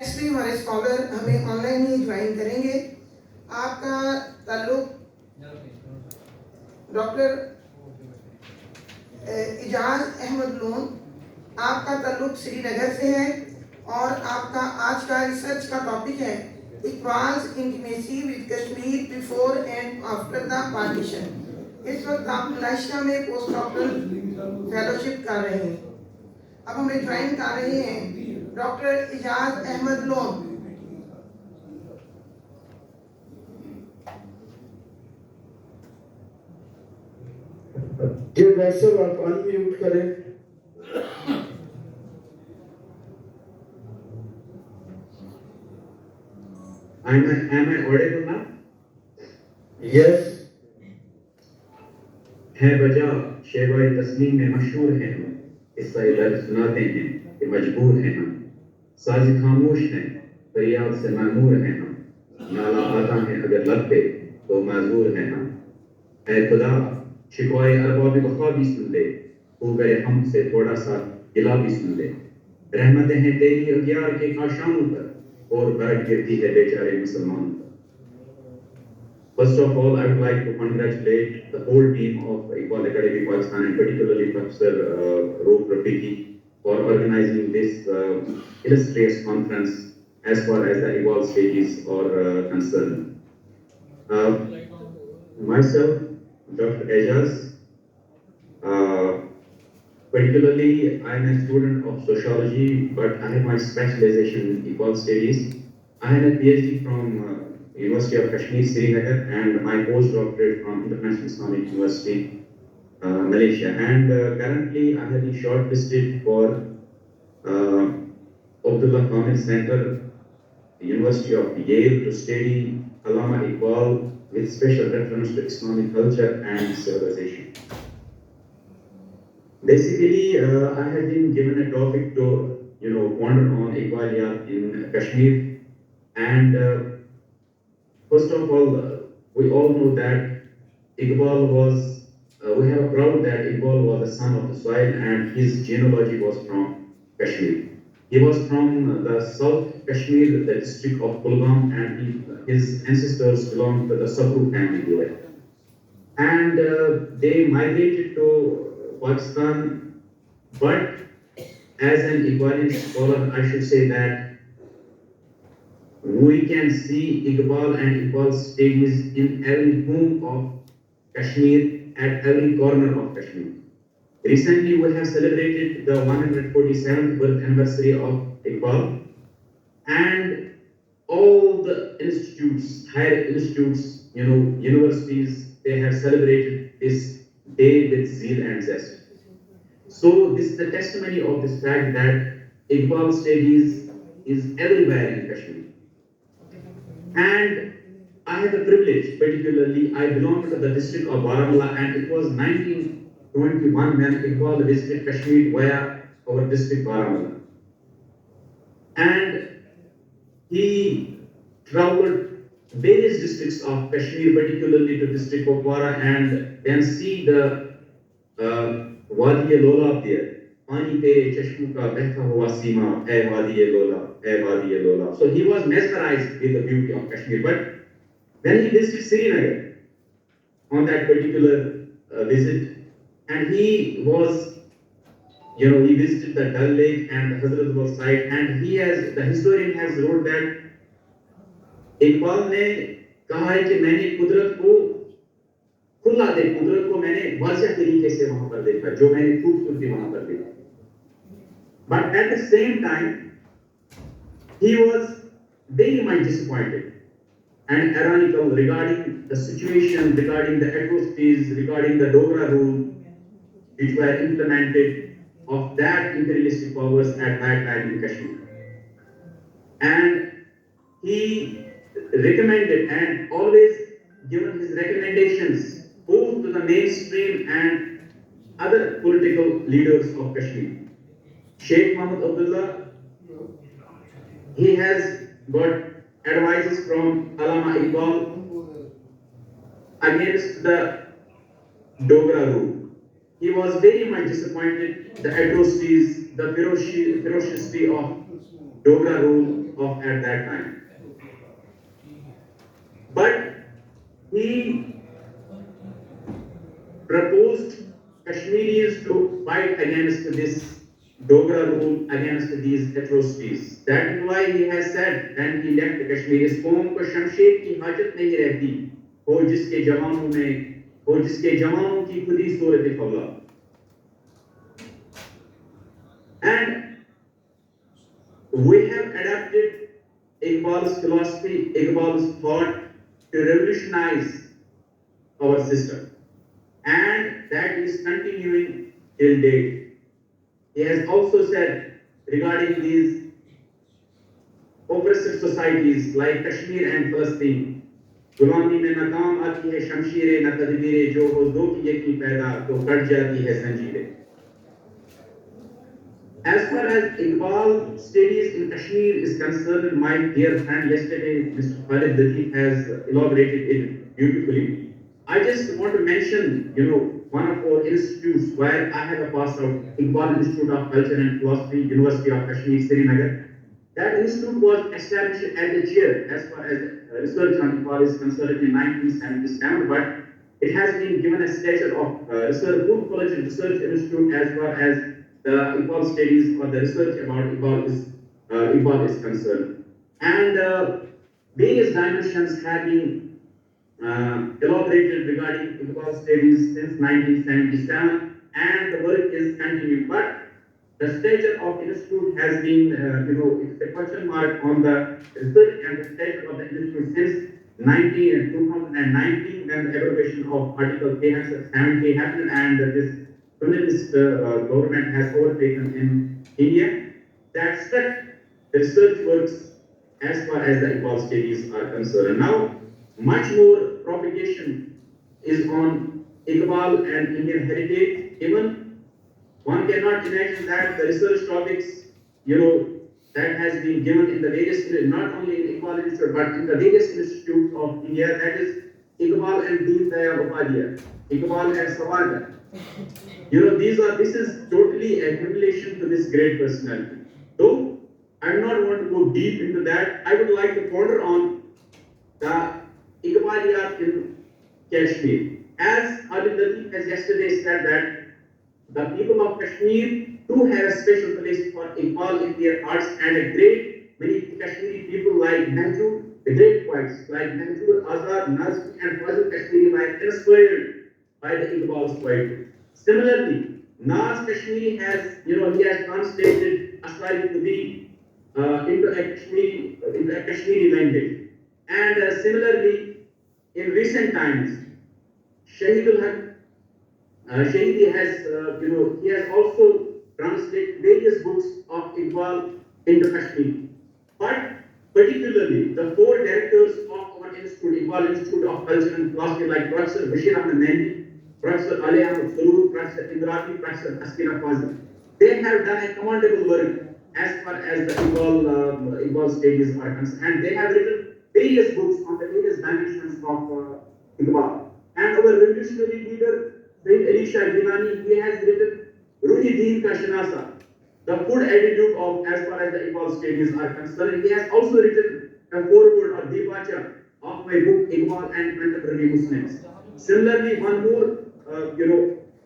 Next भी हमारे scholar हमें ऑनलाइन ही ज्वाइन करेंगे। आपका ताल्लुक डॉक्टर इजाज अहमद लोन, आपका ताल्लुक श्रीनगर से है और आपका आज का रिसर्च का टॉपिक है Iqbal's intimacy with Kashmir before and after the partition. इस वक्त आप मलेशिया में पोस्ट डॉक्टरल फेलोशिप कर रहे हैं। अब हमें ज्वाइन कर रहे हैं doctor Ijaz Ahmad Lone. Dear Vaisal, आप unmute करें। Am I audible now? Yes. है वजह शेवाए तस्लीम में मशहूर हैं हम, किस्सा दर्द सुनाते हैं कि मजबूर हैं हम, साज़ खामोश हैं फरियाद से मामूर हैं हम, नाला आता है अगर लब पे तो माजूर हैं हम। ऐ खुदा शिकवाए अरबाब वफा भी सुन ले, हो गए हमसे थोड़ा सा गिला भी सुन ले, रहमतें हैं तेरी अगियार के काशानों पर और बरक गिरती है बेचारे मुसलमानों पर। First of all, I would like to congratulate the whole team of Iqbal Academy Pakistan and particularly Professor Roop Rafiqi for organizing this illustrious conference as far as the Iqbal stages are concerned. Myself, Dr. Ejaz, particularly I am a student of sociology, but I have my specialization in Iqbal studies. I have a PhD from University of Kashmir, Srinagar, and my postdoctorate from International Islamic University, Malaysia. And currently, I have been shortlisted for Abdullah Kamil Center, University of Yale, to study Allama Iqbal with special reference to Islamic culture and civilization. Basically, I have been given a topic to, ponder on Iqbaliyat in Kashmir, and first of all, we all know that Iqbal was, we have a proud that Iqbal was the son of the soil and his genealogy was from Kashmir. He was from the South Kashmir, the district of Kulgam, and his ancestors belonged to the Sabru family. And they migrated to Pakistan, but as an Iqbali scholar, I should say that we can see Iqbal and Iqbal's stages in every home of Kashmir, at every corner of Kashmir. Recently, we have celebrated the 147th birth anniversary of Iqbal, and all the institutes, higher institutes, universities, they have celebrated this day with zeal and zest. So this is the testimony of this fact that Iqbal studies is everywhere in Kashmir. And I have the privilege, particularly I belong to the district of Baramulla, and it was 1921 when Iqbal visited Kashmir via our district Baramulla. And he traveled various districts of Kashmir, particularly to district of Kupwara, and then see the Wadi Lola up there. Pani tere chashmu ka behta hua seema, hai Wadi Lola, hai Wadi Lola. So he was mesmerized with the beauty of Kashmir. But then he visited Srinagar on that particular visit, and he was, he visited the Dal Lake and the Hazratbal site, and the historian has wrote that Iqbal ने कहा है कि मैंने कुदरत को खुला दे, कुदरत को मैंने वाज़ह तरीके से वहां पर देखा, जो मैंने खूबसूरती वहां पर देखी. But at the same time, he was very much disappointed and ironical regarding the situation, regarding the atrocities, regarding the Dogra rule, which were implemented of that imperialistic powers at that time in Kashmir. And he recommended and always given his recommendations both to the mainstream and other political leaders of Kashmir. Sheikh Muhammad Abdullah, he has got advices from Allama Iqbal against the Dogra rule. He was very much disappointed the atrocities, the ferocity of Dogra rule, of at that time. But he proposed Kashmiris to fight against this Dogra rule, against these atrocities. That is why he has said when he left Kashmir, इस कौम को शमशेर की हाजत नहीं रहती, हो जिसके जवानों में, हो जिसके जवानों की खुदी सूरत फौला. And we have adapted Iqbal's philosophy, Iqbal's thought to revolutionize our system. And that is continuing till date. He has also said regarding these oppressive societies like Kashmir and Palestine, गुलामी में नाकाम आती है शमशीरें न तदबीरें जो हो दो की यकीन पैदा तो कट जाती है जंजीरें. As far as Iqbal studies in Kashmir is concerned, my dear friend, yesterday Mr. Khalid Latif has elaborated it beautifully. I just want to mention, one of our institutes where I have a pass out, Iqbal Institute of Culture and Philosophy, University of Kashmir, Srinagar. That institute was established as a chair as far as research on Iqbal is concerned in 1977, but it has been given a status of research, full-fledged research institute as far as the Iqbal studies or the research about Iqbal is concerned. And various dimensions have been elaborated regarding Iqbal studies since 1977, and the work is continuing. But the stature of institute has been, it's a question mark on the research and the stature of the institute since 2019, when the abrogation of Article 70 happened and this communist government has overtaken in India. That struck the research works as far as the Iqbal studies are concerned. Now, much more propagation is on Iqbal and Indian heritage. Even one cannot imagine that the research topics, that has been given in the various, not only in Iqbal Institute, but in the various institutes of India, that is Iqbal and Deen Dayal Upadhyay, Iqbal and Savarkar. This is totally a humiliation to this great personality. Though I do not want to go deep into that, I would like to ponder on the Iqbaliyat in Kashmir. As Khalid Latif has yesterday said that the people of Kashmir do have a special place for Iqbal in their hearts, and a great many Kashmiri people like Mahjoor, the great poets like Mahjoor, Azad, Nazmi, and Fazil Kashmiri were inspired by the Iqbal's poetry. Similarly, Naz Kashmiri has, he has translated Asari to be into a Kashmiri language. And similarly, in recent times, Shahidul Haq Shahidi has, he has also translated various books of Iqbal into Kashmiri. But particularly, the four directors of our institute, Iqbal Institute of Culture and Philosophy, like Professor Bashir Ahmed Mehndi, Professor Ali Ahmed Farouk, Professor Indrati, Professor Askira Fazil, they have done a commendable work as far as the Iqbal stages are concerned. And they have written various books on the various dimensions of Iqbal. And our revolutionary leader, Sayyid Ali Shah Gilani, he has written Ruhi Deen Ka Shanasa, the food attitude of as far as the Iqbal studies are concerned. He has also written a foreword or Deepacha of my book Iqbal and Contemporary Muslims. Similarly, one more,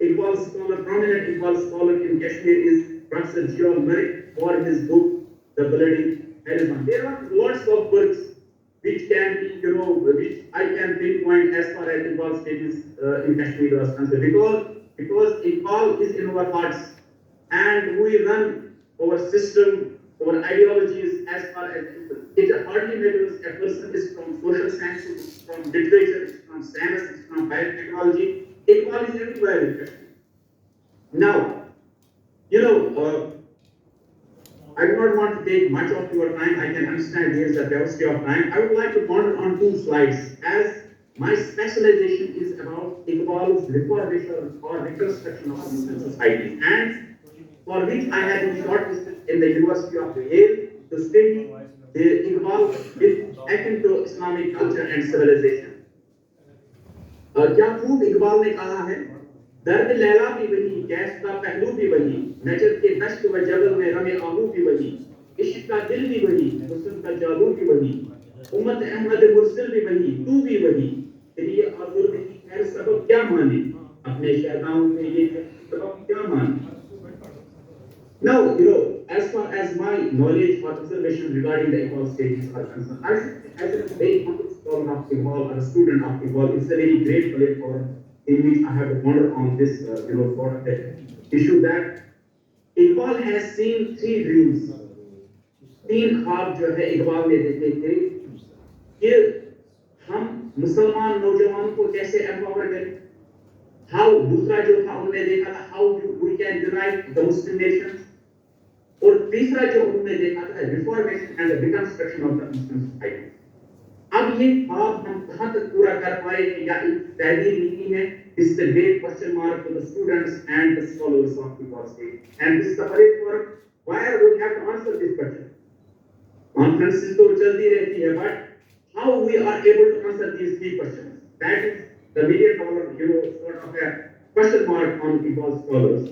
Iqbal scholar, prominent Iqbal scholar in Kashmir is Professor Jiol Malik for his book The Bloody Talisman. There are lots of works which can be, which I can pinpoint as far as Iqbal studies in Kashmir was concerned. Because Iqbal is in our hearts, and we run our system, our ideologies as far as it hardly matters a person is from social sciences, from literature, it's from science, it's from biotechnology. Iqbal is everywhere in Kashmir. Now, I do not want to take much of your time. I can understand there is a paucity of time. I would like to ponder on two slides, as my specialization is about Iqbal's reformation or reconstruction of Muslim society, and for which I have been shortlisted in the University of Yale to study the Iqbal with akin to Islamic culture and civilization. क्या खूब इकबाल ने कहा है, दर्द लैला भी वही, gas का पहलू भी वही, नजर के दश्त व जबल में रमे आहू भी वही, इश्क का दिल भी वही, हुस्न का जादू भी वही, उम्मत अहमद मुरसिल भी वही, तू भी वही, तेरी ये आज़ुर्दगी खैर सबब क्या माने, अपने शहदाओं में ये सबब क्या माने. Now, as far as my knowledge or observation regarding the Iqbal stages are concerned, I think as a very humble scholar of Iqbal or a student of Iqbal, it's a very great platform in which I have to ponder on this, sort of issue that Iqbal has seen three dreams. तीन ख्वाब जो है इकबाल ने देखे थे कि हम मुसलमान नौजवानों को कैसे एम्पावर करें. हाउ दूसरा जो था उन्होंने देखा था how we can unite the Muslim nations. और तीसरा जो उन्होंने देखा था reformation and reconstruction of the Muslim society. अब ये ख्वाब हम कहां तक पूरा कर पाएंगे या एक तहरीर लिखी है. इस the great question mark for the students and the scholars of the state and this the great work where we have to answer this question. Conferences तो चलती रहती है, but how we are able to answer these three questions, that is the million dollar, sort of a question mark on people's scholars.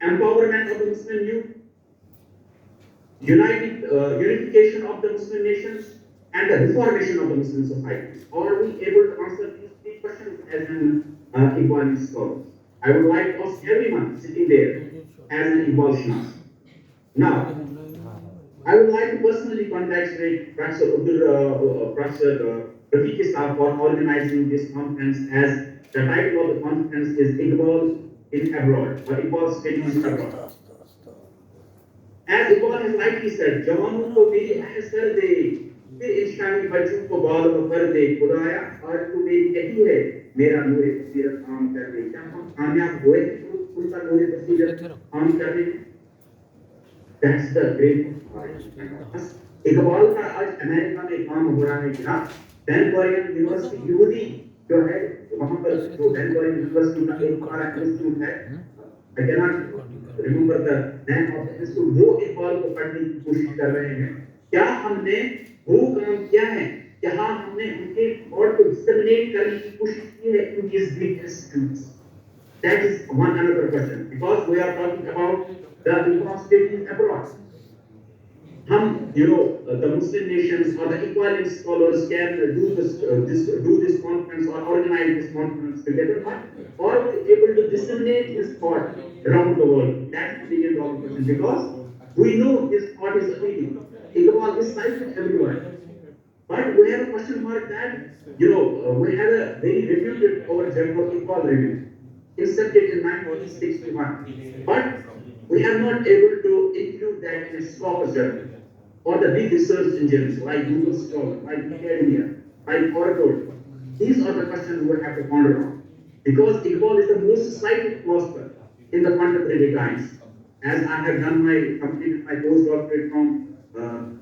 Empowerment of the Muslim youth, unification of the Muslim nations, and the reformation of the Muslim society. Are we able to answer these three questions as an Iqbali scholar? I would like to ask everyone sitting there as an Iqbalist. Now, I would like to personally congratulate Professor Rafiq Saab for organizing this conference, as the title of the conference is Iqbal in Abroad, or Iqbal Studies Abroad. As Iqbal has rightly said, जवानों को मेरी अहस कर दे, फिर इंशानी बच्चों को बाल कर दे, खुदाया आज तो मेरी यही है, मेरा नूरे बसीरत काम कर दे. जब हम कामयाब हुए तो उनका नूरे बसीरत काम कर दे. That's the great part. Iqbal का आज अमेरिका में काम हो रहा है क्या? Ben Gurion यूनिवर्सिटी यूडी जो है वहाँ पर जो Ben Gurion यूनिवर्सिटी का एक बड़ा इंस्टीट्यूट है, I cannot remember the name of the institute, वो इकबाल को पढ़ने की कोशिश कर रहे हैं. क्या हमने वो काम किया है? क्या हमने उनके थॉट को डिसमिनेट करने की कोशिश की है in these big institutes? That is one another question, because we are talking about the Iqbal abroad. The Muslim nations or the equality scholars can do this conference or organize this conference together, or be able to disseminate his thought around the world. That's the million dollar question, because we know his thought is appealing. Iqbal is cited everywhere. But we have a question mark that, we have a very reputed our journal Iqbal review, incepted in 1961. But we have not able to include that in a scholars journal or the big research engines like Google Scholar, like Academia, like Oracle. These are the questions we have to ponder on, because Iqbal is the most cited philosopher in the contemporary times. As I have completed my postdoctorate from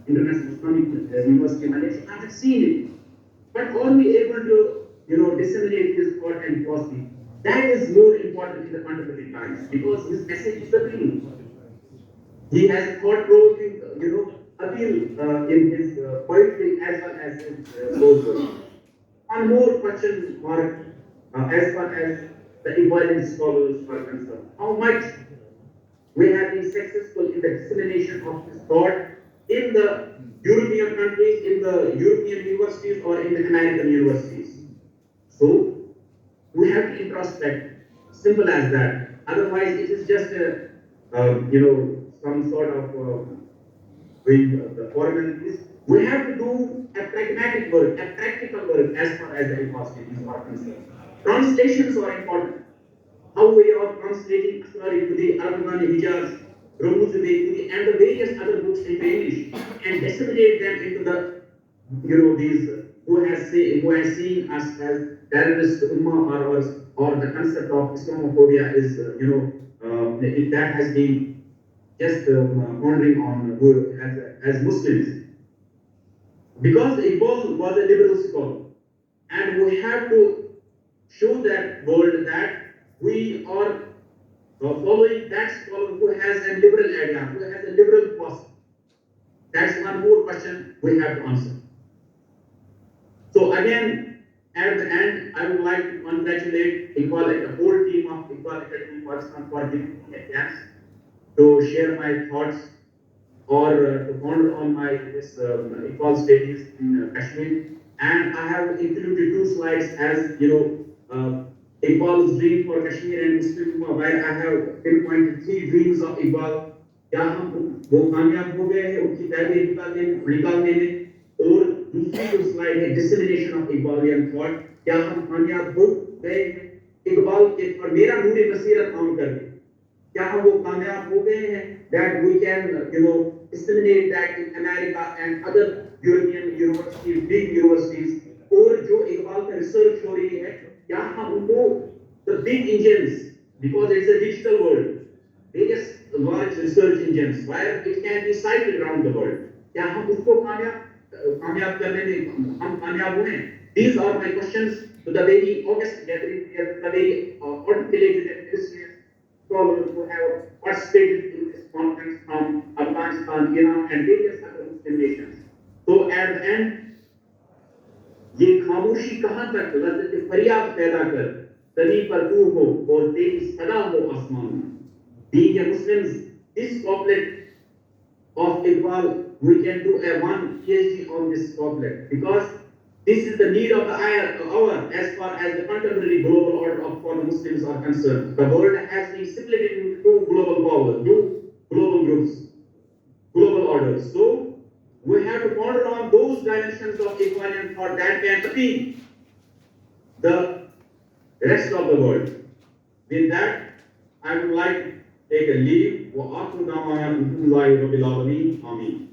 International Islamic University, Malaysia, I have seen it. But are we able to, disseminate his thought and philosophy? That is more important in the contemporary times, because his message is appealing. He has thought-provoking, appeal in his poetry as well as his prose. One more question mark as far as the Iqbalian scholars are concerned. How much we have been successful in the dissemination of his thought in the European countries, in the European universities, or in the American universities? So, we have to introspect. Simple as that. Otherwise, it is just some sort of the formalities. We have to do a pragmatic work, a practical work as far as the Iqbal are concerned. Translations are important. How we are translating Asrari to the Arabani Hijaz, Rumuzubekuri, and the various other books into English, and disseminate them into the, these who has seen us as terrorist ummah, or the concept of Islamophobia is, that has been just pondering on as Muslims. Because Iqbal was a liberal scholar, and we have to show that world that we are following that scholar who has a liberal idea, who has a liberal philosophy. That's one more question we have to answer. So again, at the end, I would like to congratulate Iqbal and the whole team of Iqbal Academy Pakistan for giving me a chance to share my thoughts or to ponder on my this Iqbal studies in Kashmir. And I have included two slides as Iqbal's dream for Kashmir and Muslim Ummah, where I have pinpointed three dreams of Iqbal. क्या हम वो कामयाब हो गए हैं उनकी तहरीर निकालने में? और दूसरी जो स्लाइड है डिसेमिनेशन ऑफ इकबालियन थॉट, क्या हम कामयाब हो गए हैं इकबाल के और मेरा नूर बसीरत आम करके? क्या हम वो कामयाब हो गए हैं that we can disseminate that in America and other European universities, big universities? और जो इकबाल का रिसर्च हो रही है, क्या हम उनको the big engines, because it's a digital world, various large research engines where it can be cited around the world, क्या हम उसको कामयाब करने में हम कामयाब हुए? These are my questions to the very August gathering here, the very articulated and illustrious scholars who have participated in this conference from Afghanistan, Iran, and various other Muslim nations. So at the end, ये खामोशी कहां तक लज्जत फरियाद पैदा कर, तभी पर तू हो और तेरी सदा हो आसमान में. Being a Muslims, this couplet of Iqbal, we can do a one PhD on this couplet, because this is the need of the hour as far as the contemporary global order for the Muslims are concerned. The world has been split into two global powers, two global groups, global orders. So we have to ponder on those dimensions of Iqbalian thought that can appeal the rest of the world. With that, I would like to take a leave. وآخر دعوانا الحمد لله رب العالمين. آمين.